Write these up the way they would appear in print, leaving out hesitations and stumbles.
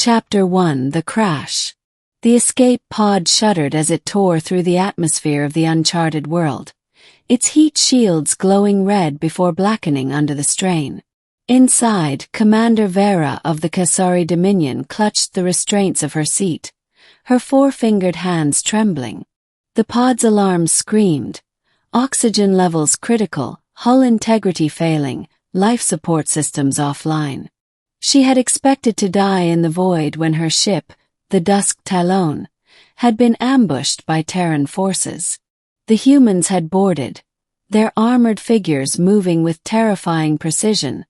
Chapter 1: The Crash. The escape pod shuddered as it tore through the atmosphere of the uncharted world, its heat shields glowing red before blackening under the strain. Inside, Commander Veyra of the Kessari Dominion clutched the restraints of her seat, her four-fingered hands trembling. The pod's alarm screamed. Oxygen levels critical, hull integrity failing, life support systems offline. She had expected to die in the void when her ship, the Dusk Talon, had been ambushed by Terran forces. The humans had boarded, their armored figures moving with terrifying precision,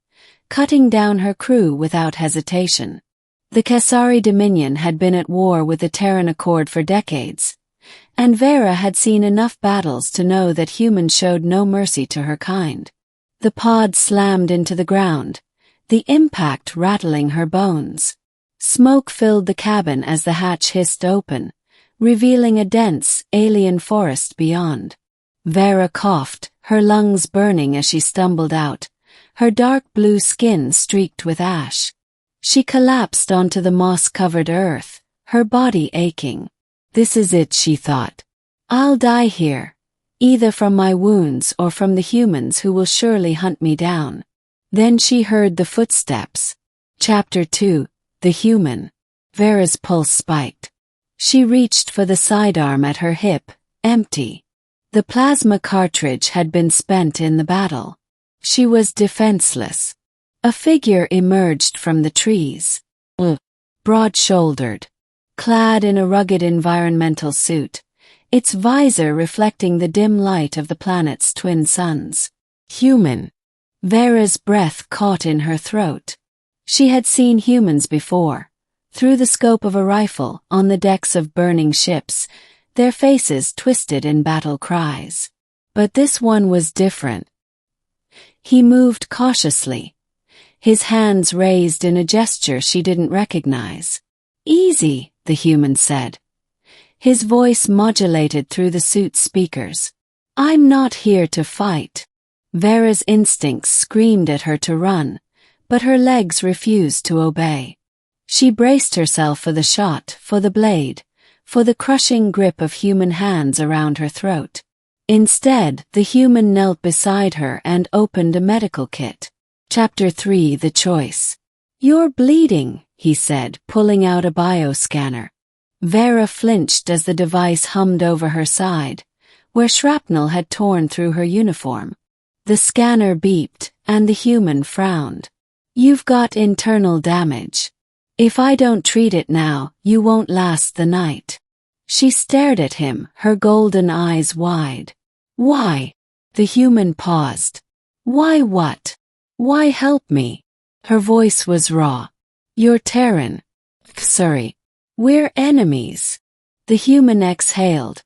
cutting down her crew without hesitation. The Kessari Dominion had been at war with the Terran Accord for decades, and Veyra had seen enough battles to know that humans showed no mercy to her kind. The pod slammed into the ground, the impact rattling her bones. Smoke filled the cabin as the hatch hissed open, revealing a dense, alien forest beyond. Veyra coughed, her lungs burning as she stumbled out, her dark blue skin streaked with ash. She collapsed onto the moss-covered earth, her body aching. This is it, she thought. I'll die here, either from my wounds or from the humans who will surely hunt me down. Then she heard the footsteps. Chapter 2: The Human. Veyra's pulse spiked. She reached for the sidearm at her hip, empty. The plasma cartridge had been spent in the battle. She was defenseless. A figure emerged from the trees. Broad-shouldered, clad in a rugged environmental suit, its visor reflecting the dim light of the planet's twin suns. Human. Veyra's breath caught in her throat. She had seen humans before, through the scope of a rifle, on the decks of burning ships, their faces twisted in battle cries. But this one was different. He moved cautiously, his hands raised in a gesture she didn't recognize. "Easy," the human said. His voice modulated through the suit's speakers. "I'm not here to fight." Veyra's instincts screamed at her to run, but her legs refused to obey. She braced herself for the shot, for the blade, for the crushing grip of human hands around her throat. Instead, the human knelt beside her and opened a medical kit. Chapter 3: The Choice. "You're bleeding," he said, pulling out a bioscanner. Veyra flinched as the device hummed over her side, where shrapnel had torn through her uniform. The scanner beeped, and the human frowned. "You've got internal damage. If I don't treat it now, you won't last the night." She stared at him, her golden eyes wide. "Why?" The human paused. "Why what? Why help me?" Her voice was raw. "You're Terran. Sorry. We're enemies." The human exhaled,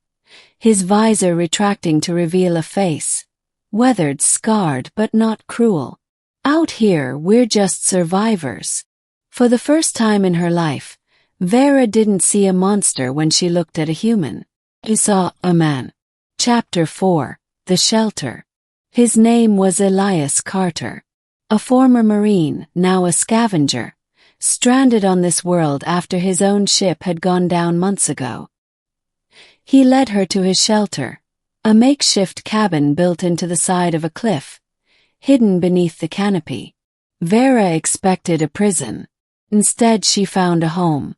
his visor retracting to reveal a face, weathered, scarred, but not cruel. "Out here, we're just survivors." For the first time in her life, Veyra didn't see a monster when she looked at a human. She saw a man. Chapter 4: The Shelter. His name was Elias Carter. A former Marine, now a scavenger, stranded on this world after his own ship had gone down months ago. He led her to his shelter, a makeshift cabin built into the side of a cliff, hidden beneath the canopy. Veyra expected a prison. Instead, she found a home.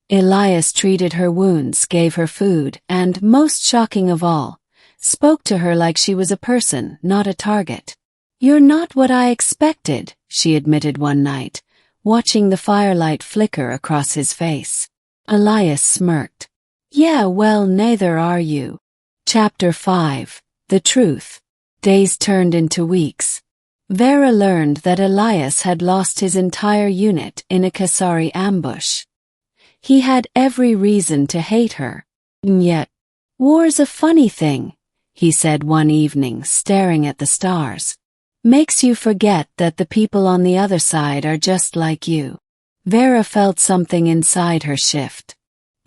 Elias treated her wounds, gave her food, and, most shocking of all, spoke to her like she was a person, not a target. "You're not what I expected," she admitted one night, watching the firelight flicker across his face. Elias smirked. "Yeah, well, neither are you." Chapter 5: The Truth. Days turned into weeks. Veyra learned that Elias had lost his entire unit in a Kessari ambush. He had every reason to hate her. And yet, "War's a funny thing," he said one evening, staring at the stars. "Makes you forget that the people on the other side are just like you." Veyra felt something inside her shift.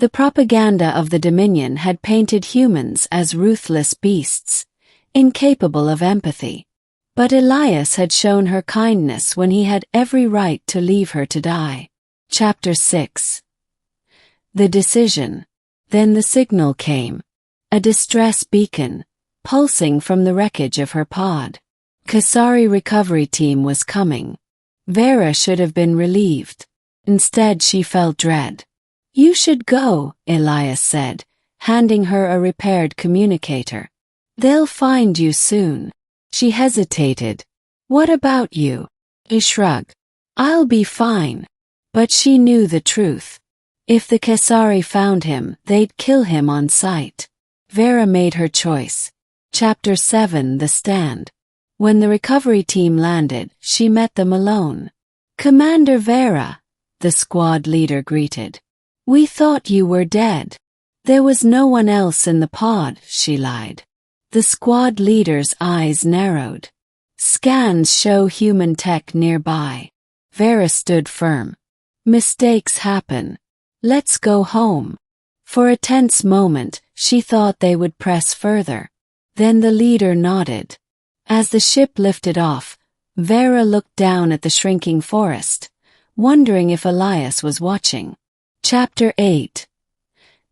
The propaganda of the Dominion had painted humans as ruthless beasts, incapable of empathy. But Elias had shown her kindness when he had every right to leave her to die. Chapter 6. The decision. Then the signal came. A distress beacon, pulsing from the wreckage of her pod. Kessari recovery team was coming. Veyra should have been relieved. Instead she felt dread. "You should go," Elias said, handing her a repaired communicator. "They'll find you soon." She hesitated. "What about you?" He shrugged. "I'll be fine." But she knew the truth. If the Kessari found him, they'd kill him on sight. Veyra made her choice. Chapter 7. The Stand. When the recovery team landed, she met them alone. "Commander Veyra," the squad leader greeted. "We thought you were dead." "There was no one else in the pod," she lied. The squad leader's eyes narrowed. "Scans show human tech nearby." Veyra stood firm. "Mistakes happen. Let's go home." For a tense moment, she thought they would press further. Then the leader nodded. As the ship lifted off, Veyra looked down at the shrinking forest, wondering if Elias was watching. Chapter 8.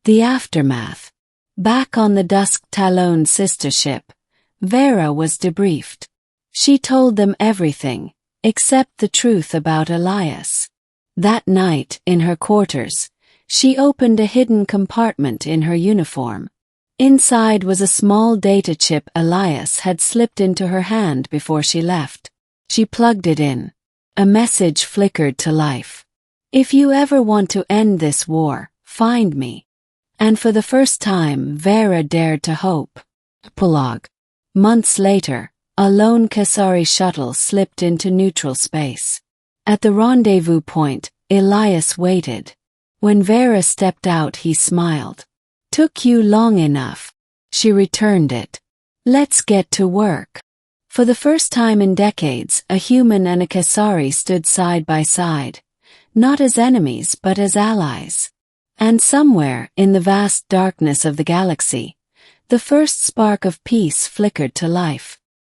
The Aftermath. Back on the Dusk Talon sister ship, Veyra was debriefed. She told them everything, except the truth about Elias. That night, in her quarters, she opened a hidden compartment in her uniform. Inside was a small data chip Elias had slipped into her hand before she left. She plugged it in. A message flickered to life. "If you ever want to end this war, find me." And for the first time, Veyra dared to hope. Epilogue. Months later, a lone Kessari shuttle slipped into neutral space. At the rendezvous point, Elias waited. When Veyra stepped out, he smiled. "Took you long enough." She returned it. "Let's get to work." For the first time in decades, a human and a Kessari stood side by side, not as enemies but as allies. And somewhere, in the vast darkness of the galaxy, the first spark of peace flickered to life.